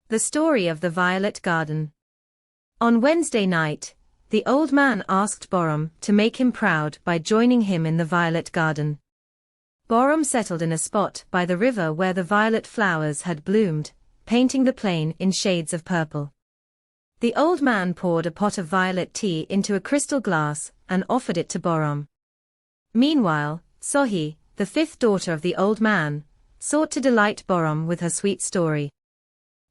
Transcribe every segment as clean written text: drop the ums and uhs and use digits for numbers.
The story of the Violet Garden. On Wednesday night, the old man asked Borom to make him proud by joining him in the Violet Garden. Borom settled in a spot by the river where the violet flowers had bloomed, painting the plain in shades of purple. The old man poured a pot of violet tea into a crystal glass and offered it to Borom. Meanwhile, Sohi, the fifth daughter of the old man, sought to delight Borom with her sweet story.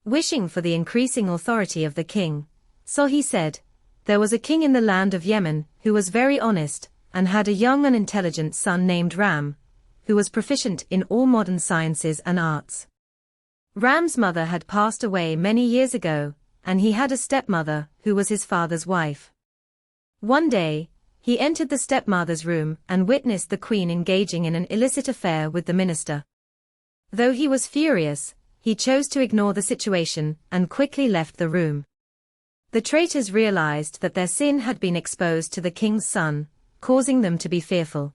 Wishing for the increasing authority of the king, Sohi said, "There was a king in the land of Yemen who was very honest, and had a young and intelligent son named Ram, who was proficient in all modern sciences and arts. Ram's mother had passed away many years ago, and he had a stepmother who was his father's wife. One day, he entered the stepmother's room and witnessed the queen engaging in an illicit affair with the minister. Though he was furious, he chose to ignore the situation and quickly left the room. The traitors realized that their sin had been exposed to the king's son, causing them to be fearful.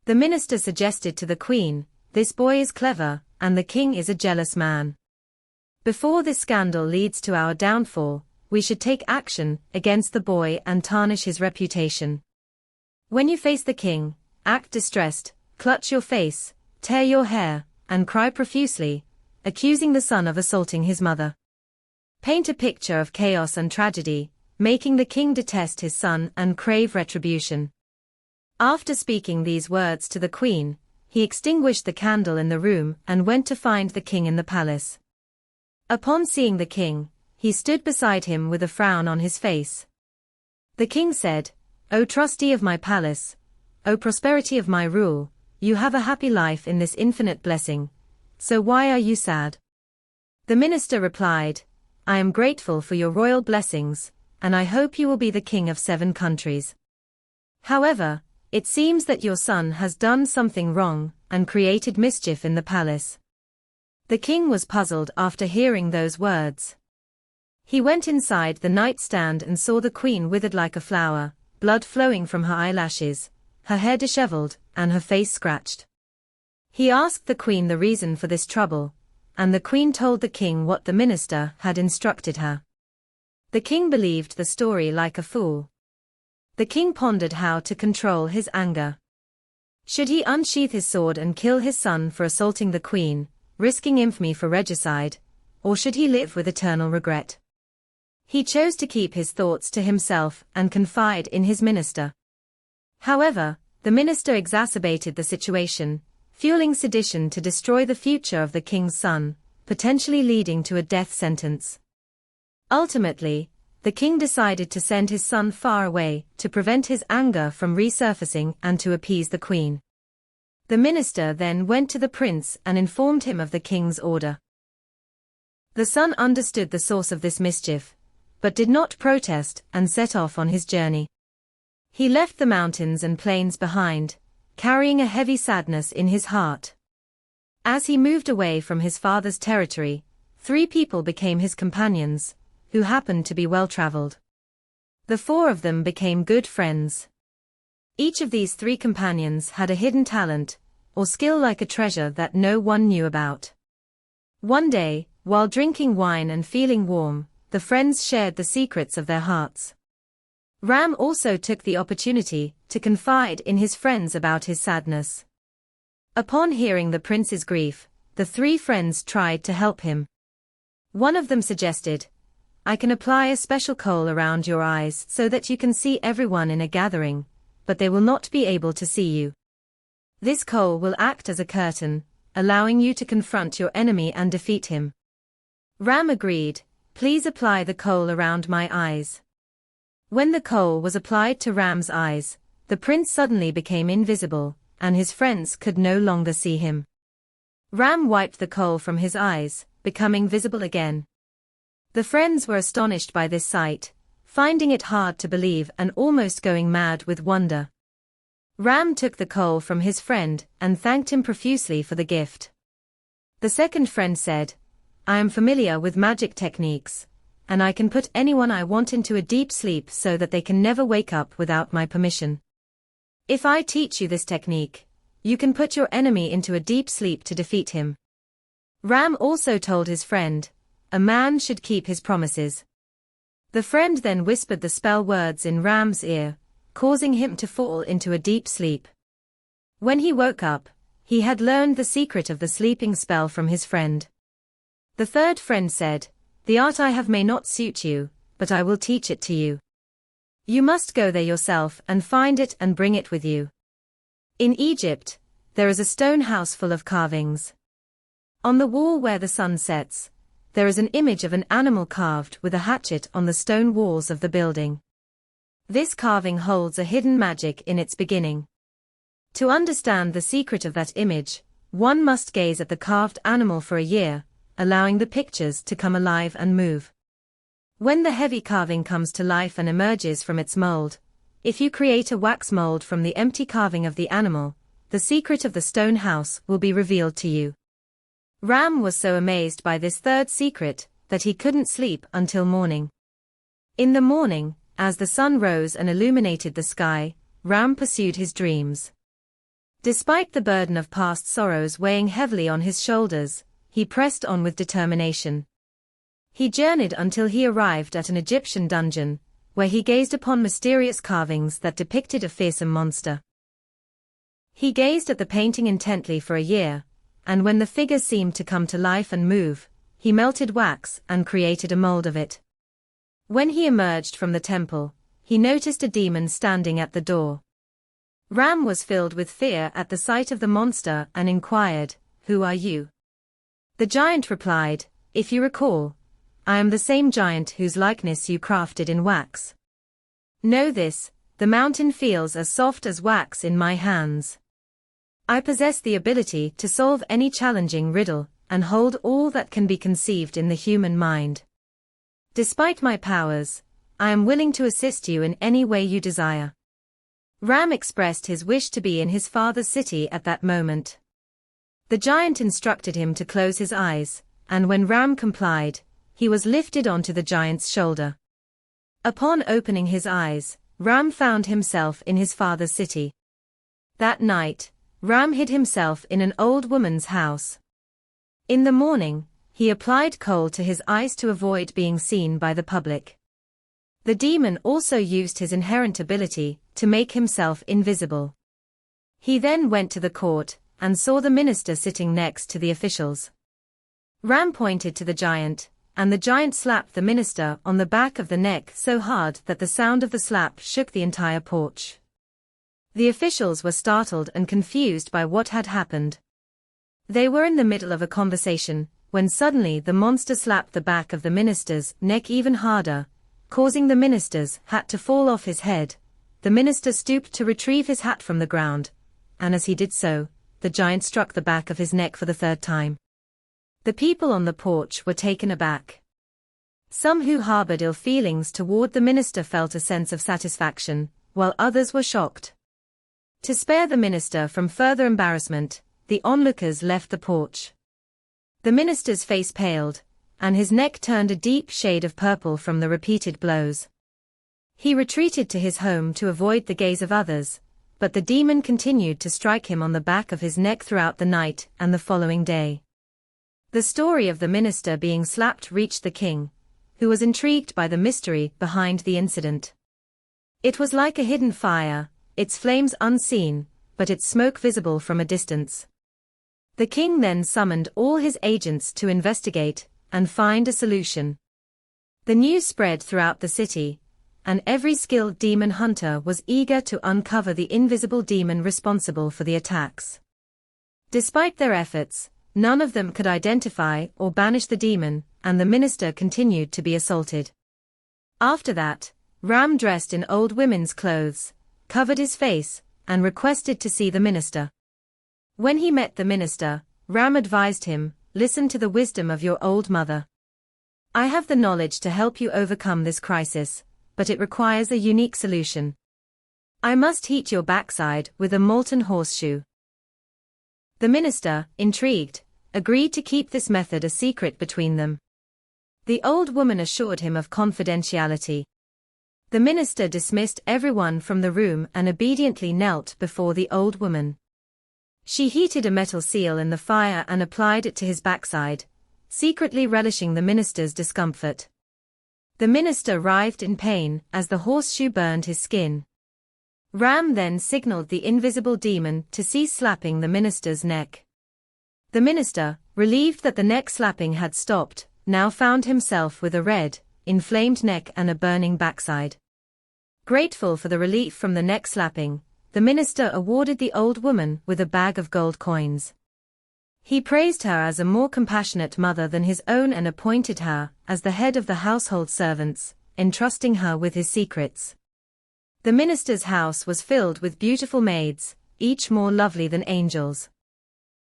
The minister suggested to the queen, "This boy is clever, and the king is a jealous man. Before this scandal leads to our downfall, we should take action against the boy and tarnish his reputation. When you face the king, act distressed, clutch your face, tear your hair, and cry profusely, accusing the son of assaulting his mother. Paint a picture of chaos and tragedy, making the king detest his son and crave retribution." After speaking these words to the queen, he extinguished the candle in the room and went to find the king in the palace. Upon seeing the king, he stood beside him with a frown on his face. The king said, "O trustee of my palace, O prosperity of my rule, you have a happy life in this infinite blessing, so why are you sad?" The minister replied, "I am grateful for your royal blessings, and I hope you will be the king of 7 countries. However, it seems that your son has done something wrong and created mischief in the palace." The king was puzzled after hearing those words. He went inside the nightstand and saw the queen withered like a flower, blood flowing from her eyelashes, her hair disheveled, and her face scratched. He asked the queen the reason for this trouble, and the queen told the king what the minister had instructed her. The king believed the story like a fool. The king pondered how to control his anger. Should he unsheath his sword and kill his son for assaulting the queen, risking infamy for regicide, or should he live with eternal regret? He chose to keep his thoughts to himself and confide in his minister. However, the minister exacerbated the situation, fueling sedition to destroy the future of the king's son, potentially leading to a death sentence. Ultimately, the king decided to send his son far away to prevent his anger from resurfacing and to appease the queen. The minister then went to the prince and informed him of the king's order. The son understood the source of this mischief, but did not protest and set off on his journey. He left the mountains and plains behind, carrying a heavy sadness in his heart. As he moved away from his father's territory, 3 people became his companions, who happened to be well-traveled. The 4 of them became good friends. Each of these 3 companions had a hidden talent, or skill like a treasure that no one knew about. One day, while drinking wine and feeling warm, the friends shared the secrets of their hearts. Ram also took the opportunity to confide in his friends about his sadness. Upon hearing the prince's grief, the 3 friends tried to help him. One of them suggested, "I can apply a special kohl around your eyes so that you can see everyone in a gathering, but they will not be able to see you. This kohl will act as a curtain, allowing you to confront your enemy and defeat him." Ram agreed, "Please apply the kohl around my eyes." When the kohl was applied to Ram's eyes, the prince suddenly became invisible, and his friends could no longer see him. Ram wiped the kohl from his eyes, becoming visible again. The friends were astonished by this sight, finding it hard to believe and almost going mad with wonder. Ram took the kohl from his friend and thanked him profusely for the gift. The second friend said, "I am familiar with magic techniques, and I can put anyone I want into a deep sleep so that they can never wake up without my permission. If I teach you this technique, you can put your enemy into a deep sleep to defeat him." Ram also told his friend, a man should keep his promises. The friend then whispered the spell words in Ram's ear, causing him to fall into a deep sleep. When he woke up, he had learned the secret of the sleeping spell from his friend. The third friend said, "The art I have may not suit you, but I will teach it to you. You must go there yourself and find it and bring it with you. In Egypt, there is a stone house full of carvings. On the wall where the sun sets, there is an image of an animal carved with a hatchet on the stone walls of the building. This carving holds a hidden magic in its beginning. To understand the secret of that image, one must gaze at the carved animal for a year, allowing the pictures to come alive and move. When the heavy carving comes to life and emerges from its mold, if you create a wax mold from the empty carving of the animal, the secret of the stone house will be revealed to you." Ram was so amazed by this third secret that he couldn't sleep until morning. In the morning, as the sun rose and illuminated the sky, Ram pursued his dreams. Despite the burden of past sorrows weighing heavily on his shoulders, he pressed on with determination. He journeyed until he arrived at an Egyptian dungeon, where he gazed upon mysterious carvings that depicted a fearsome monster. He gazed at the painting intently for a year, and when the figure seemed to come to life and move, he melted wax and created a mold of it. When he emerged from the temple, he noticed a demon standing at the door. Ram was filled with fear at the sight of the monster and inquired, "Who are you?" The giant replied, "If you recall, I am the same giant whose likeness you crafted in wax. Know this, the mountain feels as soft as wax in my hands. I possess the ability to solve any challenging riddle and hold all that can be conceived in the human mind. Despite my powers, I am willing to assist you in any way you desire." Ram expressed his wish to be in his father's city at that moment. The giant instructed him to close his eyes, and when Ram complied, he was lifted onto the giant's shoulder. Upon opening his eyes, Ram found himself in his father's city. That night, Ram hid himself in an old woman's house. In the morning, he applied coal to his eyes to avoid being seen by the public. The demon also used his inherent ability to make himself invisible. He then went to the court and saw the minister sitting next to the officials. Ram pointed to the giant, and the giant slapped the minister on the back of the neck so hard that the sound of the slap shook the entire porch. The officials were startled and confused by what had happened. They were in the middle of a conversation, when suddenly the monster slapped the back of the minister's neck even harder, causing the minister's hat to fall off his head. The minister stooped to retrieve his hat from the ground, and as he did so, the giant struck the back of his neck for the third time. The people on the porch were taken aback. Some who harbored ill feelings toward the minister felt a sense of satisfaction, while others were shocked. To spare the minister from further embarrassment, the onlookers left the porch. The minister's face paled, and his neck turned a deep shade of purple from the repeated blows. He retreated to his home to avoid the gaze of others, but the demon continued to strike him on the back of his neck throughout the night and the following day. The story of the minister being slapped reached the king, who was intrigued by the mystery behind the incident. It was like a hidden fire, its flames unseen, but its smoke visible from a distance. The king then summoned all his agents to investigate and find a solution. The news spread throughout the city, and every skilled demon hunter was eager to uncover the invisible demon responsible for the attacks. Despite their efforts, none of them could identify or banish the demon, and the minister continued to be assaulted. After that, Ram dressed in old women's clothes, covered his face, and requested to see the minister. When he met the minister, Ram advised him, "Listen to the wisdom of your old mother. I have the knowledge to help you overcome this crisis, but it requires a unique solution. I must heat your backside with a molten horseshoe." The minister, intrigued, agreed to keep this method a secret between them. The old woman assured him of confidentiality. The minister dismissed everyone from the room and obediently knelt before the old woman. She heated a metal seal in the fire and applied it to his backside, secretly relishing the minister's discomfort. The minister writhed in pain as the horseshoe burned his skin. Ram then signaled the invisible demon to cease slapping the minister's neck. The minister, relieved that the neck slapping had stopped, now found himself with a red, inflamed neck and a burning backside. Grateful for the relief from the neck slapping, the minister awarded the old woman with a bag of gold coins. He praised her as a more compassionate mother than his own and appointed her as the head of the household servants, entrusting her with his secrets. The minister's house was filled with beautiful maids, each more lovely than angels.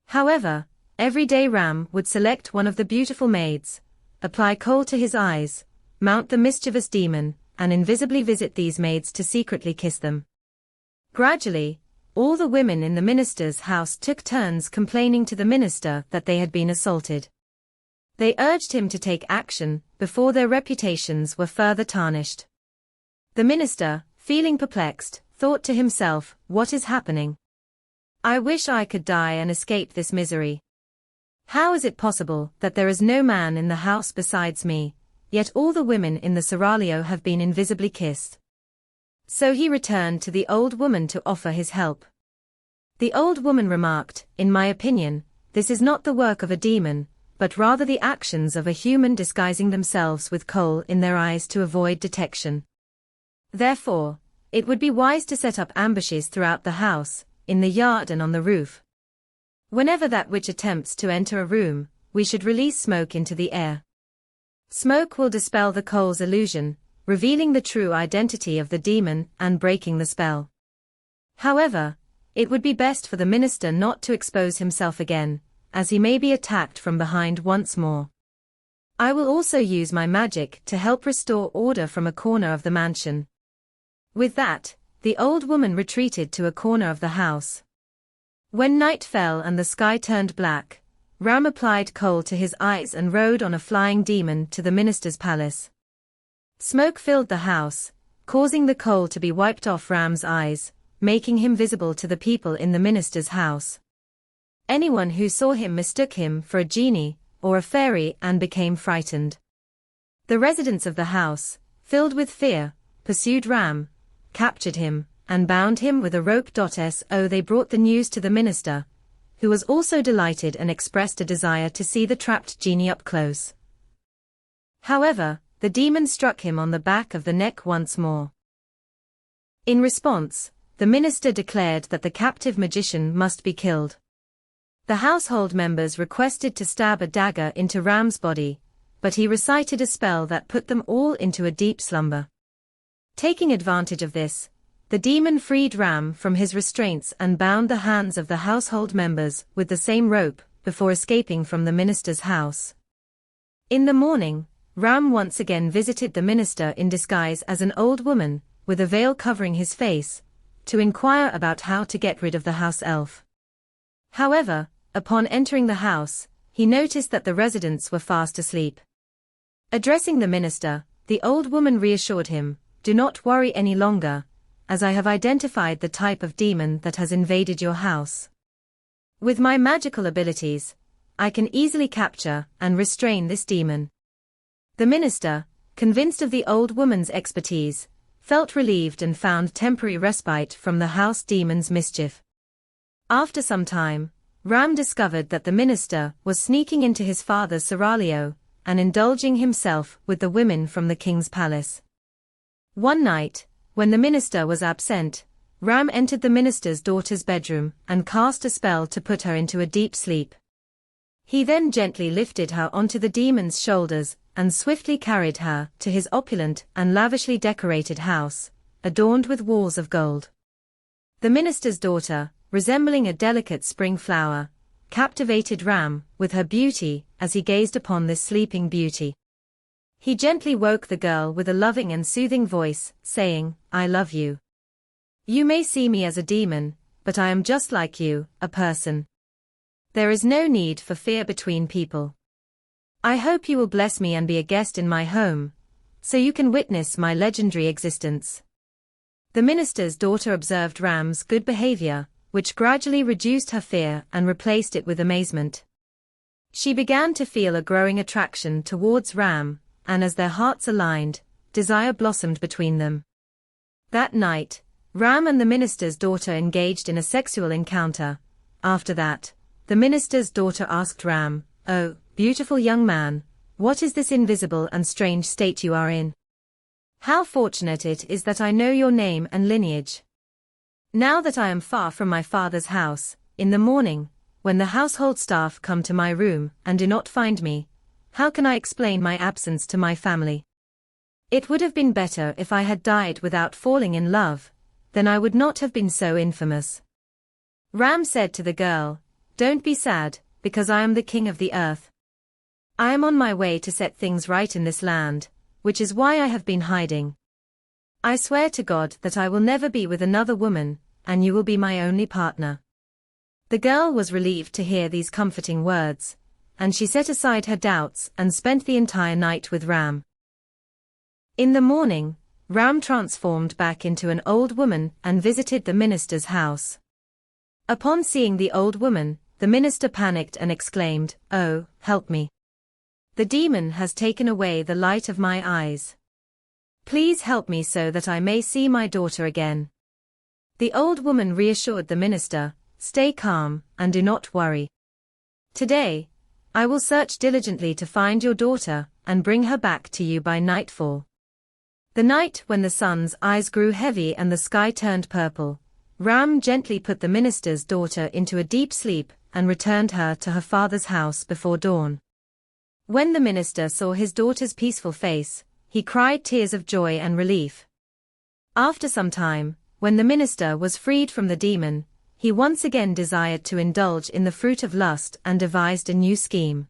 However, every day Ram would select one of the beautiful maids, apply kohl to his eyes, mount the mischievous demon, and invisibly visit these maids to secretly kiss them. Gradually, all the women in the minister's house took turns complaining to the minister that they had been assaulted. They urged him to take action before their reputations were further tarnished. The minister, feeling perplexed, thought to himself, "What is happening? I wish I could die and escape this misery. How is it possible that there is no man in the house besides me, yet all the women in the seraglio have been invisibly kissed?" So he returned to the old woman to offer his help. The old woman remarked, "In my opinion, this is not the work of a demon, but rather the actions of a human disguising themselves with kohl in their eyes to avoid detection. Therefore, it would be wise to set up ambushes throughout the house, in the yard and on the roof. Whenever that witch attempts to enter a room, we should release smoke into the air. Smoke will dispel the kohl's illusion, revealing the true identity of the demon and breaking the spell. However, it would be best for the minister not to expose himself again, as he may be attacked from behind once more. I will also use my magic to help restore order from a corner of the mansion." With that, the old woman retreated to a corner of the house. When night fell and the sky turned black, Ram applied kohl to his eyes and rode on a flying demon to the minister's palace. Smoke filled the house, causing the kohl to be wiped off Ram's eyes, making him visible to the people in the minister's house. Anyone who saw him mistook him for a genie or a fairy and became frightened. The residents of the house, filled with fear, pursued Ram, captured him, and bound him with a rope. So they brought the news to the minister, who was also delighted and expressed a desire to see the trapped genie up close. However, the demon struck him on the back of the neck once more. In response, the minister declared that the captive magician must be killed. The household members requested to stab a dagger into Ram's body, but he recited a spell that put them all into a deep slumber. Taking advantage of this, the demon freed Ram from his restraints and bound the hands of the household members with the same rope before escaping from the minister's house. In the morning, Ram once again visited the minister in disguise as an old woman, with a veil covering his face, to inquire about how to get rid of the house elf. However, upon entering the house, he noticed that the residents were fast asleep. Addressing the minister, the old woman reassured him, "Do not worry any longer, as I have identified the type of demon that has invaded your house. With my magical abilities, I can easily capture and restrain this demon." The minister, convinced of the old woman's expertise, felt relieved and found temporary respite from the house demon's mischief. After some time, Ram discovered that the minister was sneaking into his father's seraglio and indulging himself with the women from the king's palace. One night, when the minister was absent, Ram entered the minister's daughter's bedroom and cast a spell to put her into a deep sleep. He then gently lifted her onto the demon's shoulders and swiftly carried her to his opulent and lavishly decorated house, adorned with walls of gold. The minister's daughter, resembling a delicate spring flower, captivated Ram with her beauty as he gazed upon this sleeping beauty. He gently woke the girl with a loving and soothing voice, saying, "I love you. You may see me as a demon, but I am just like you, a person. There is no need for fear between people. I hope you will bless me and be a guest in my home, so you can witness my legendary existence." The minister's daughter observed Ram's good behavior, which gradually reduced her fear and replaced it with amazement. She began to feel a growing attraction towards Ram, and as their hearts aligned, desire blossomed between them. That night, Ram and the minister's daughter engaged in a sexual encounter. After that, the minister's daughter asked Ram, "Oh, beautiful young man, what is this invisible and strange state you are in? How fortunate it is that I know your name and lineage. Now that I am far from my father's house, in the morning, when the household staff come to my room and do not find me, how can I explain my absence to my family? It would have been better if I had died without falling in love, then I would not have been so infamous." Ram said to the girl, "Don't be sad, because I am the king of the earth. I am on my way to set things right in this land, which is why I have been hiding. I swear to God that I will never be with another woman, and you will be my only partner." The girl was relieved to hear these comforting words, and she set aside her doubts and spent the entire night with Ram. In the morning, Ram transformed back into an old woman and visited the minister's house. Upon seeing the old woman, the minister panicked and exclaimed, "Oh, help me. The demon has taken away the light of my eyes. Please help me so that I may see my daughter again." The old woman reassured the minister, "Stay calm, and do not worry. Today, I will search diligently to find your daughter, and bring her back to you by nightfall." The night when the sun's eyes grew heavy and the sky turned purple, Ram gently put the minister's daughter into a deep sleep, and returned her to her father's house before dawn. When the minister saw his daughter's peaceful face, he cried tears of joy and relief. After some time, when the minister was freed from the demon, he once again desired to indulge in the fruit of lust and devised a new scheme.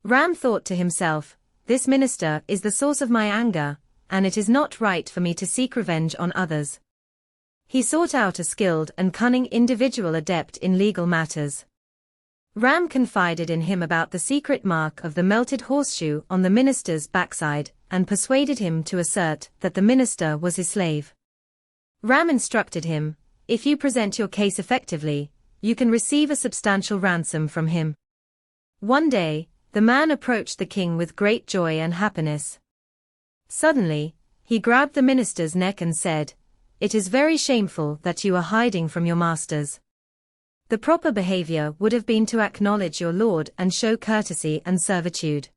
Ram thought to himself, "This minister is the source of my anger, and it is not right for me to seek revenge on others." He sought out a skilled and cunning individual adept in legal matters. Ram confided in him about the secret mark of the melted horseshoe on the minister's backside, and persuaded him to assert that the minister was his slave. Ram instructed him, "If you present your case effectively, you can receive a substantial ransom from him." One day, the man approached the king with great joy and happiness. Suddenly, he grabbed the minister's neck and said, "It is very shameful that you are hiding from your masters. The proper behavior would have been to acknowledge your lord and show courtesy and servitude.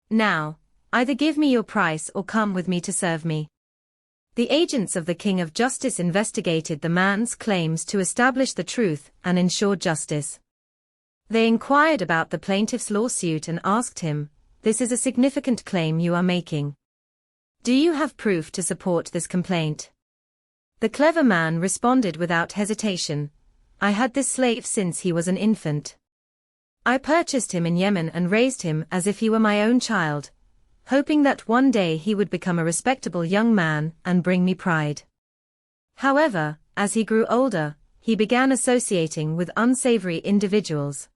Now, either give me your price or come with me to serve me." The agents of the King of Justice investigated the man's claims to establish the truth and ensure justice. They inquired about the plaintiff's lawsuit and asked him, "This is a significant claim you are making. Do you have proof to support this complaint?" The clever man responded without hesitation, "I had this slave since he was an infant. I purchased him in Yemen and raised him as if he were my own child, hoping that one day he would become a respectable young man and bring me pride. However, as he grew older, he began associating with unsavory individuals.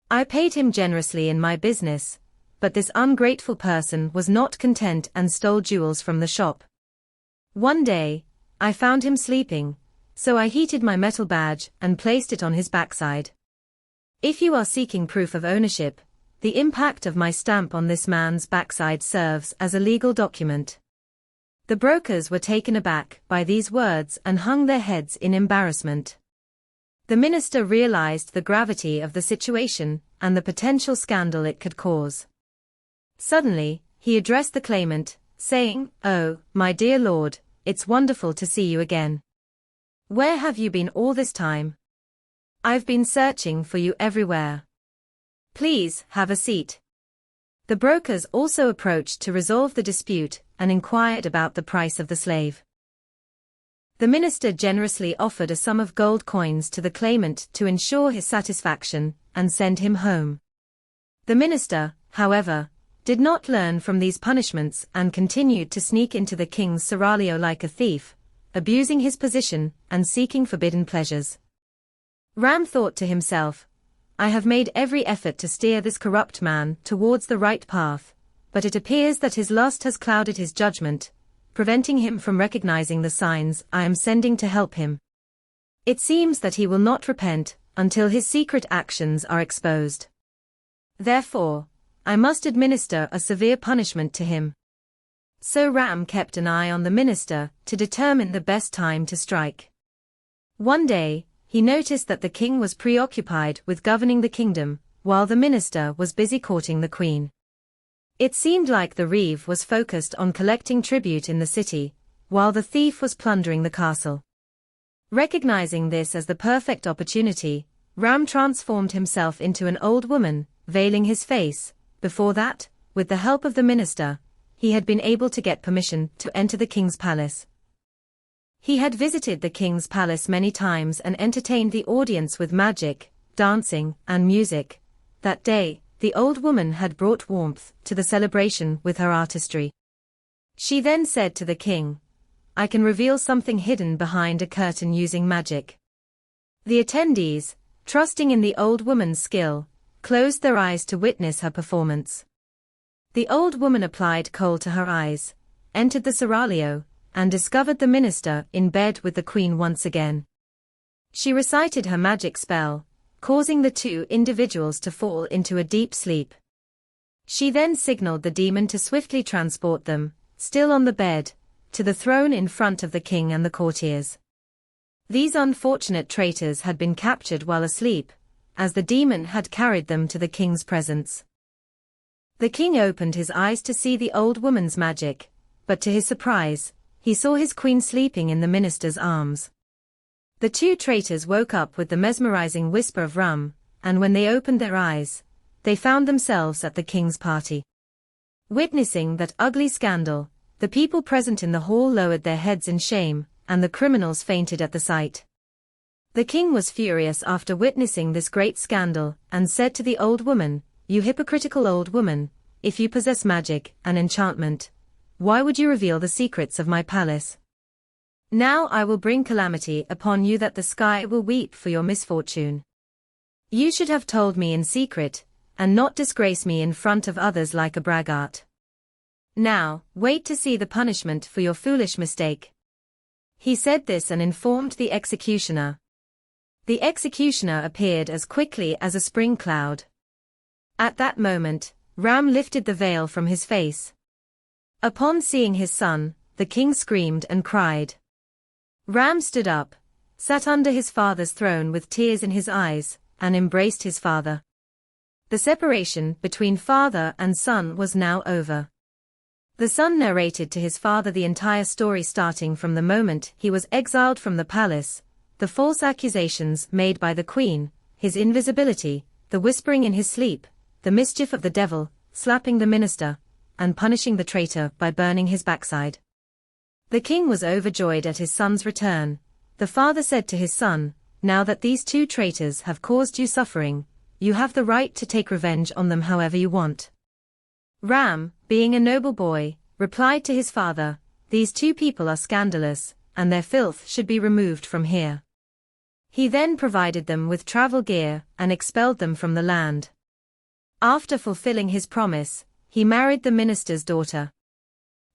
I paid him generously in my business, but this ungrateful person was not content and stole jewels from the shop. One day, I found him sleeping, so I heated my metal badge and placed it on his backside. If you are seeking proof of ownership, the impact of my stamp on this man's backside serves as a legal document." The brokers were taken aback by these words and hung their heads in embarrassment. The minister realized the gravity of the situation and the potential scandal it could cause. Suddenly, he addressed the claimant, saying, "Oh, my dear lord, it's wonderful to see you again. Where have you been all this time? I've been searching for you everywhere. Please, have a seat." The brokers also approached to resolve the dispute and inquired about the price of the slave. The minister generously offered a sum of gold coins to the claimant to ensure his satisfaction and send him home. The minister, however, did not learn from these punishments and continued to sneak into the king's seraglio like a thief, abusing his position and seeking forbidden pleasures. Ram thought to himself, "I have made every effort to steer this corrupt man towards the right path, but it appears that his lust has clouded his judgment, preventing him from recognizing the signs I am sending to help him. It seems that he will not repent until his secret actions are exposed." Therefore, I must administer a severe punishment to him. So Ram kept an eye on the minister to determine the best time to strike. One day, he noticed that the king was preoccupied with governing the kingdom, while the minister was busy courting the queen. It seemed like the reeve was focused on collecting tribute in the city, while the thief was plundering the castle. Recognizing this as the perfect opportunity, Ram transformed himself into an old woman, veiling his face. Before that, with the help of the minister, he had been able to get permission to enter the king's palace. He had visited the king's palace many times and entertained the audience with magic, dancing, and music. That day, the old woman had brought warmth to the celebration with her artistry. She then said to the king, "I can reveal something hidden behind a curtain using magic." The attendees, trusting in the old woman's skill, closed their eyes to witness her performance. The old woman applied kohl to her eyes, entered the seraglio, and discovered the minister in bed with the queen once again. She recited her magic spell, causing the two individuals to fall into a deep sleep. She then signaled the demon to swiftly transport them, still on the bed, to the throne in front of the king and the courtiers. These unfortunate traitors had been captured while asleep, as the demon had carried them to the king's presence. The king opened his eyes to see the old woman's magic, but to his surprise, he saw his queen sleeping in the minister's arms. The two traitors woke up with the mesmerizing whisper of Ram, and when they opened their eyes, they found themselves at the king's party. Witnessing that ugly scandal, the people present in the hall lowered their heads in shame, and the criminals fainted at the sight. The king was furious after witnessing this great scandal, and said to the old woman, "You hypocritical old woman, if you possess magic and enchantment, why would you reveal the secrets of my palace? Now I will bring calamity upon you that the sky will weep for your misfortune. You should have told me in secret, and not disgrace me in front of others like a braggart. Now, wait to see the punishment for your foolish mistake." He said this and informed the executioner. The executioner appeared as quickly as a spring cloud. At that moment, Ram lifted the veil from his face. Upon seeing his son, the king screamed and cried. Ram stood up, sat under his father's throne with tears in his eyes, and embraced his father. The separation between father and son was now over. The son narrated to his father the entire story starting from the moment he was exiled from the palace, the false accusations made by the queen, his invisibility, the whispering in his sleep, the mischief of the devil, slapping the minister, and punishing the traitor by burning his backside. The king was overjoyed at his son's return. The father said to his son, "Now that these two traitors have caused you suffering, you have the right to take revenge on them however you want." Ram, being a noble boy, replied to his father, "These two people are scandalous, and their filth should be removed from here." He then provided them with travel gear and expelled them from the land. After fulfilling his promise, he married the minister's daughter.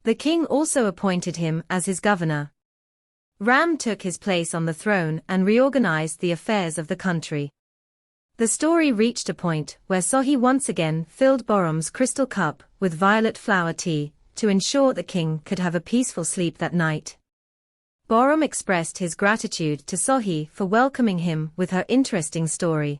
The king also appointed him as his governor. Ram took his place on the throne and reorganized the affairs of the country. The story reached a point where Sohi once again filled Borum's crystal cup with violet flower tea, to ensure the king could have a peaceful sleep that night. Borum expressed his gratitude to Sohi for welcoming him with her interesting story.